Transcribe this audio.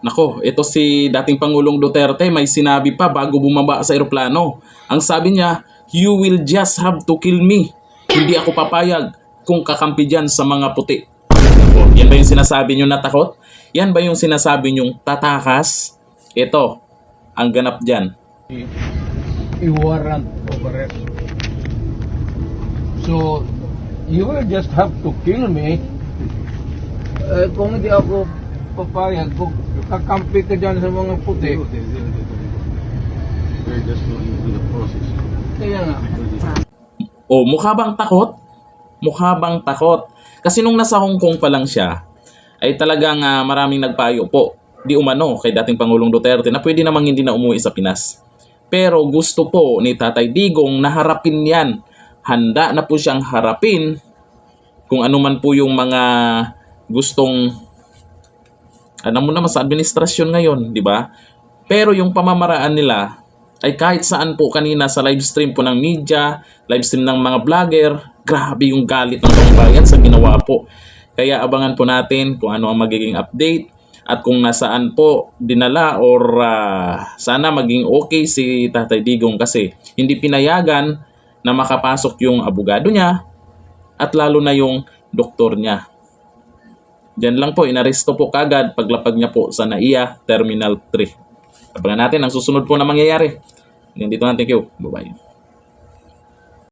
Nako, ito si dating Pangulong Duterte may sinabi pa bago bumaba sa eroplano. Ang sabi niya, "You will just have to kill me. Hindi ako papayag kung kakampi dyan sa mga puti." O, yan ba yung sinasabi nyo na takot? Yan ba yung sinasabi nyong tatakas? Ito, ang ganap dyan. I-warrant of arrest. So, you will just have to kill me. Kung hindi ako papayag, kung kakampi ka dyan sa mga puti. We're just going through the process. Kaya nga. O, mukha bang takot? Mukha bang takot? Kasi nung nasa Hong Kong pa lang siya, ay talagang maraming nagpayo po, di umano, kay dating Pangulong Duterte na pwede namang hindi na umuwi sa Pinas. Pero gusto po ni Tatay Digong na harapin yan. Handa na po siyang harapin kung ano man po yung mga gustong, alam mo naman sa administrasyon ngayon, di ba? Pero yung pamamaraan nila ay kahit saan po kanina sa live stream po ng media, live stream ng mga vlogger, grabe yung galit ng taong bayan sa ginawa po. Kaya abangan po natin kung ano ang magiging update at kung nasaan po dinala or sana maging okay si Tatay Digong kasi hindi pinayagan na makapasok yung abogado niya at lalo na yung doktor niya. Diyan lang po, inaresto po kagad paglapag niya po sa NAIA Terminal 3. Abangan natin ang susunod po na mangyayari. Hanggang dito na, thank you. Bye-bye.